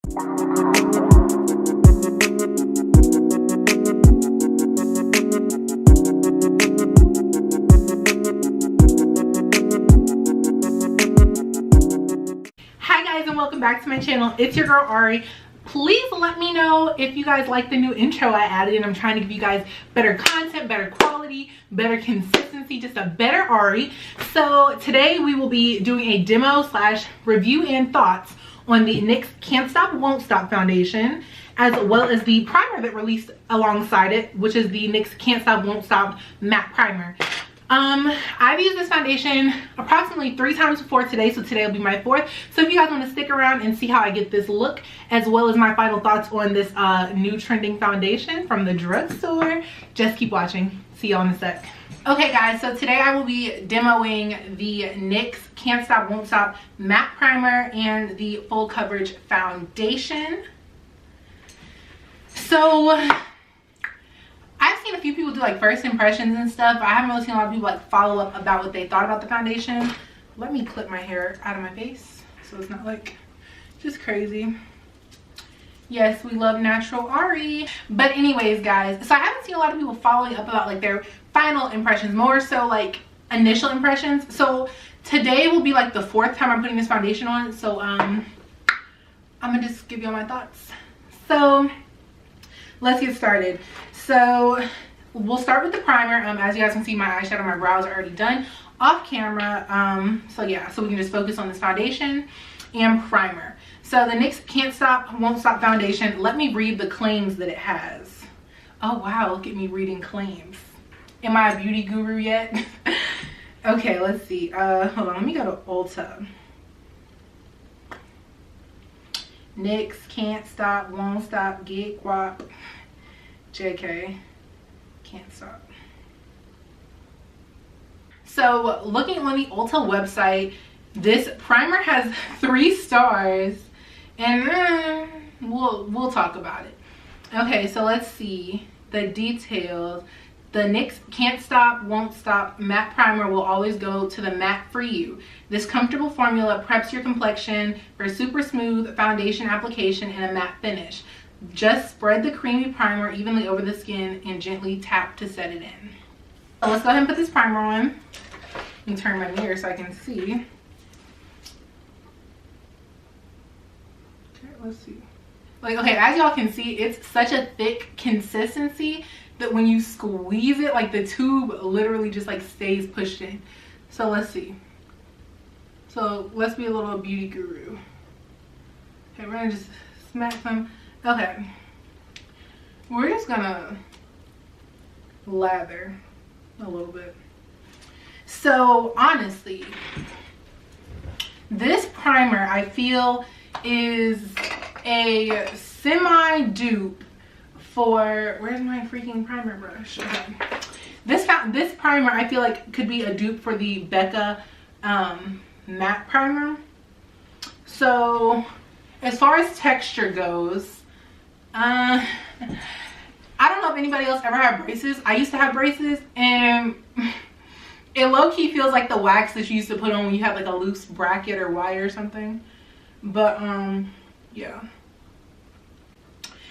Hi guys, and welcome back to my channel. It's your girl Ari. Please let me know if you guys like the new intro I added, and I'm trying to give you guys better content, better quality, better consistency, just a better Ari. So today we will be doing a demo slash review and thoughts on the NYX Can't Stop Won't Stop foundation, as well as the primer that released alongside it, which is the NYX Can't Stop Won't Stop matte primer. I've used this foundation approximately 3 times before today, so today will be my 4th. So if you guys want to stick around and see how I get this look, as well as my final thoughts on this new trending foundation from the drugstore, just keep watching. See y'all in a sec. Okay guys, so today I will be demoing the NYX Can't Stop Won't Stop matte primer and the full coverage foundation. So I've seen a few people do like first impressions and stuff. I haven't really seen a lot of people like follow up about what they thought about the foundation. Let me clip my hair out of my face so it's not like just crazy. Yes, we love natural Ari. But anyways guys, so I haven't seen a lot of people following up about like their final impressions, more so like initial impressions. So today will be like the 4th time I'm putting this foundation on. So I'm gonna just give you all my thoughts. So let's get started. So we'll start with the primer. As you guys can see, my eyeshadow, my brows are already done off camera. So yeah, so we can just focus on this foundation and primer. So the NYX Can't Stop Won't Stop foundation, let me read the claims that it has. Oh wow, look at me reading claims. Am I a beauty guru yet? Okay, let's see. Hold on, let me go to Ulta. NYX Can't Stop Won't Stop Get Guap. JK, can't stop. So looking on the Ulta website, this primer has 3 stars, and we'll talk about it. Okay, so let's see the details. The NYX Can't Stop Won't Stop matte primer will always go to the matte for you. This comfortable formula preps your complexion for super smooth foundation application and a matte finish. Just spread the creamy primer evenly over the skin and gently tap to set it in. So let's go ahead and put this primer on. Let me turn my mirror so I can see. Okay, let's see. Like, okay, as y'all can see, it's such a thick consistency that when you squeeze it, like the tube literally just like stays pushed in. So let's see. So let's be a little beauty guru. Okay, we're gonna just smack some. Okay, we're just gonna lather a little bit. So honestly, this primer I feel is a semi-dupe for, where's my freaking primer brush? Okay, this primer I feel like could be a dupe for the Becca matte primer. So as far as texture goes, I don't know if anybody else ever had braces. I used to have braces, and it low-key feels like the wax that you used to put on when you have like a loose bracket or wire or something. But yeah,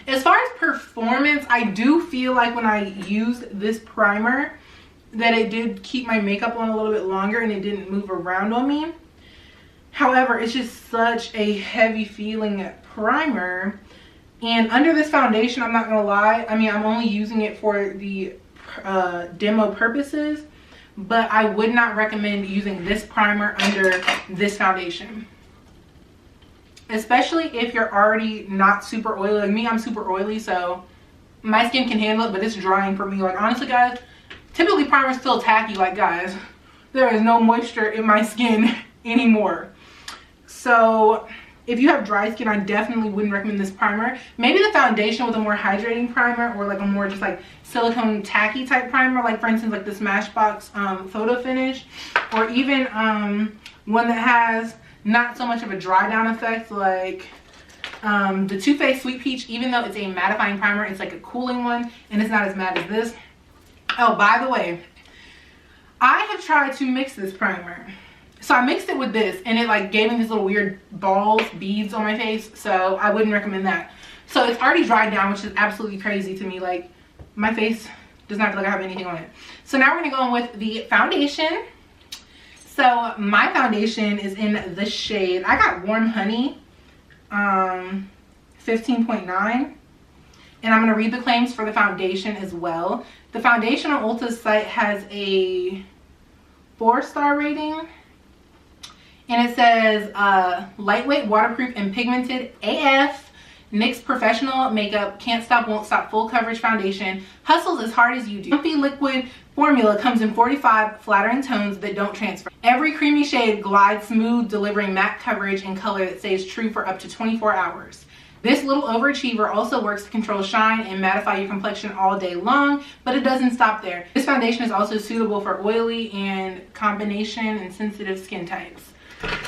as far as performance, I do feel like when I used this primer that it did keep my makeup on a little bit longer and it didn't move around on me. However, it's just such a heavy feeling primer. And under this foundation, I'm not gonna lie, I mean, I'm only using it for the demo purposes, but I would not recommend using this primer under this foundation, especially if you're already not super oily. Like me, I'm super oily, so my skin can handle it, but it's drying for me. Like honestly guys, typically primers feel tacky. Like guys, there is no moisture in my skin anymore. So if you have dry skin, I definitely wouldn't recommend this primer. Maybe the foundation with a more hydrating primer, or like a more just like silicone tacky type primer, like for instance like the Smashbox photo finish, or even one that has not so much of a dry down effect, like the Too Faced Sweet Peach. Even though it's a mattifying primer, it's like a cooling one and it's not as matte as this. Oh, by the way, I have tried to mix this primer. So I mixed it with this and it like gave me these little weird balls, beads on my face. So I wouldn't recommend that. So it's already dried down, which is absolutely crazy to me. Like my face does not feel like I have anything on it. So now we're gonna go in with the foundation. So my foundation is in the shade, I got Warm Honey, 15.9. And I'm gonna read the claims for the foundation as well. The foundation on Ulta's site has a 4-star rating. And it says, lightweight, waterproof, and pigmented AF. NYX Professional Makeup, Can't Stop, Won't Stop Full Coverage Foundation. Hustles as hard as you do. Comfy liquid formula comes in 45 flattering tones that don't transfer. Every creamy shade glides smooth, delivering matte coverage and color that stays true for up to 24 hours. This little overachiever also works to control shine and mattify your complexion all day long, but it doesn't stop there. This foundation is also suitable for oily and combination and sensitive skin types.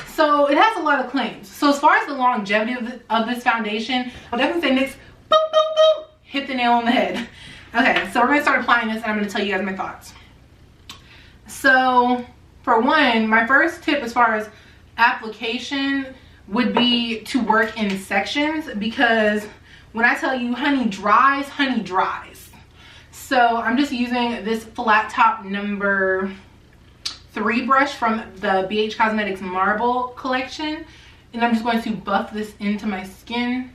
So it has a lot of claims. So as far as the longevity of this foundation, I'll definitely say NYX, boom, boom, boom, hit the nail on the head. Okay, so we're gonna start applying this and I'm gonna tell you guys my thoughts. So for one, my first tip as far as application would be to work in sections, because when I tell you honey dries, honey dries. So I'm just using this flat top number 3 brush from the BH Cosmetics Marble collection, and I'm just going to buff this into my skin.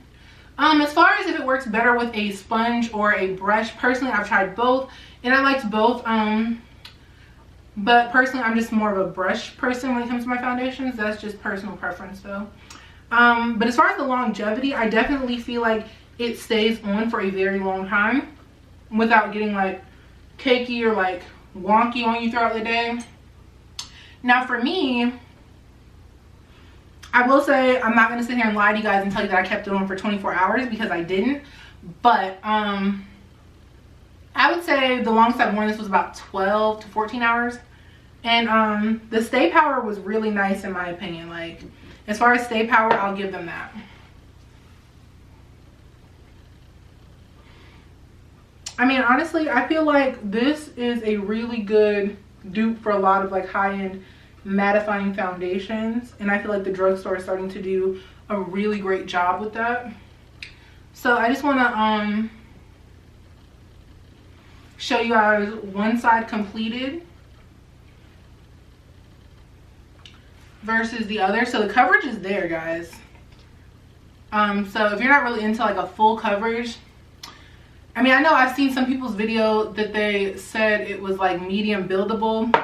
As far as if it works better with a sponge or a brush, personally I've tried both and I liked both, but personally I'm just more of a brush person when it comes to my foundations. That's just personal preference though. But as far as the longevity, I definitely feel like it stays on for a very long time without getting like cakey or like wonky on you throughout the day. Now for me, I will say I'm not going to sit here and lie to you guys and tell you that I kept it on for 24 hours because I didn't. But I would say the longest I've worn this was about 12 to 14 hours. And the stay power was really nice in my opinion. Like as far as stay power, I'll give them that. I mean, honestly, I feel like this is a really good dupe for a lot of like high-end mattifying foundations, and I feel like the drugstore is starting to do a really great job with that. So I just want to show you guys one side completed versus the other. So the coverage is there, guys. So if you're not really into like a full coverage, I mean, I know I've seen some people's video that they said it was like medium buildable.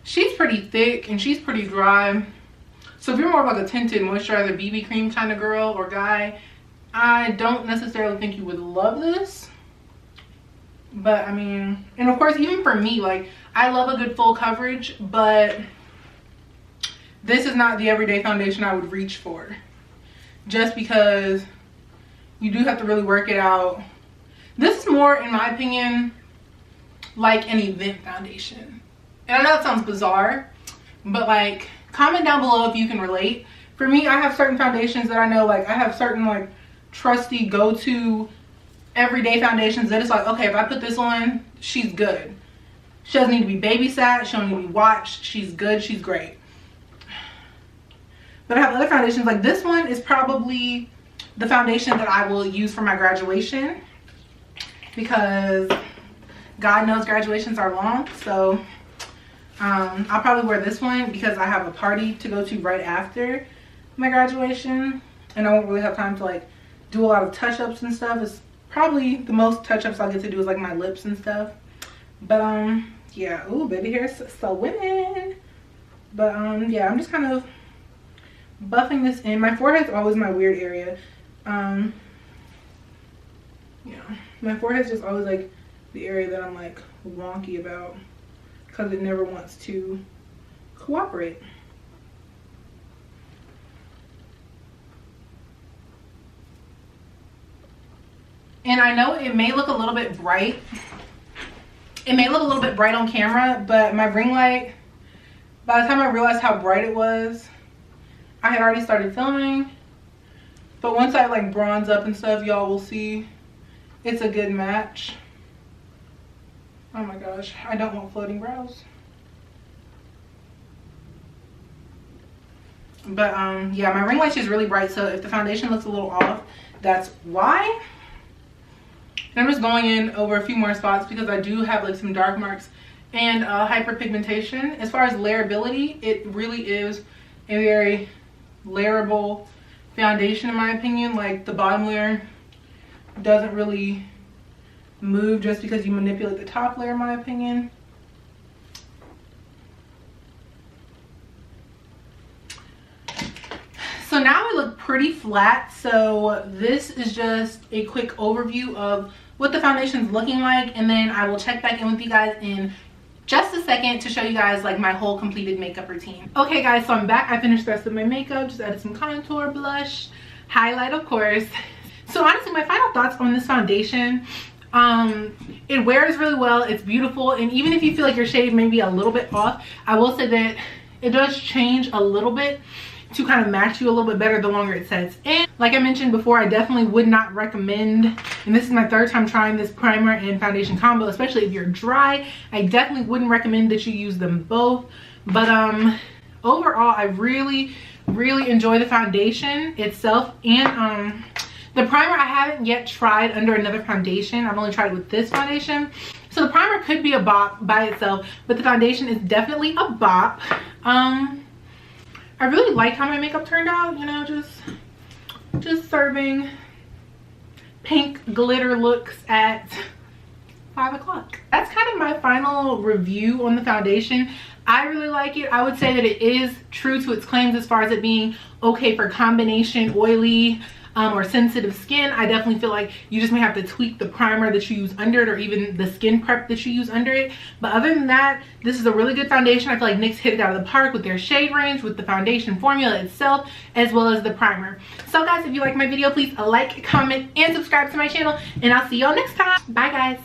She's pretty thick and she's pretty dry. So if you're more of like a tinted moisturizer BB cream kind of girl or guy, I don't necessarily think you would love this. But I mean, and of course, even for me, like I love a good full coverage, but this is not the everyday foundation I would reach for. Just because you do have to really work it out. This is more, in my opinion, like an event foundation. And I know that sounds bizarre, but like comment down below if you can relate. For me, I have certain foundations that I know, like I have certain like trusty go-to everyday foundations that it's like, okay, if I put this on, she's good. She doesn't need to be babysat, she don't need to be watched, she's good, she's great. But I have other foundations, like this one is probably the foundation that I will use for my graduation, because God knows graduations are long. So I'll probably wear this one because I have a party to go to right after my graduation, and I won't really have time to like do a lot of touch-ups and stuff. It's probably the most touch-ups I'll get to do is like my lips and stuff. But yeah, ooh, baby hair is so winning. But yeah, I'm just kind of buffing this in. My forehead's always my weird area. Yeah, my forehead's just always like the area that I'm like wonky about, because it never wants to cooperate. And I know it may look a little bit bright. It may look a little bit bright on camera, but my ring light, by the time I realized how bright it was, I had already started filming. But once I like bronze up and stuff, y'all will see it's a good match. Oh my gosh, I don't want floating brows. But yeah, my ring light is really bright, so if the foundation looks a little off, that's why. And I'm just going in over a few more spots because I do have like some dark marks and hyperpigmentation. As far as layerability, it really is a very layerable foundation in my opinion. Like the bottom layer doesn't really move just because you manipulate the top layer in my opinion. So now we look pretty flat. So this is just a quick overview of what the foundation is looking like, and then I will check back in with you guys in just a second to show you guys like my whole completed makeup routine. Okay guys, so I'm back. I finished the rest of my makeup, just added some contour, blush, highlight of course. So honestly, my final thoughts on this foundation, it wears really well, it's beautiful, and even if you feel like your shade may be a little bit off, I will say that it does change a little bit to kind of match you a little bit better the longer it sets. And like I mentioned before, I definitely would not recommend, and this is my third time trying this primer and foundation combo, especially if you're dry, I definitely wouldn't recommend that you use them both. But overall, I really enjoy the foundation itself. And the primer I haven't yet tried under another foundation. I've only tried with this foundation. So the primer could be a bop by itself, but the foundation is definitely a bop. I really like how my makeup turned out, you know, just serving pink glitter looks at 5 o'clock. That's kind of my final review on the foundation. I really like it. I would say that it is true to its claims as far as it being okay for combination oily or sensitive skin. I definitely feel like you just may have to tweak the primer that you use under it, or even the skin prep that you use under it. But other than that, this is a really good foundation. I feel like NYX hit it out of the park with their shade range, with the foundation formula itself, as well as the primer. So guys, if you like my video, please like, comment, and subscribe to my channel, and I'll see y'all next time. Bye guys.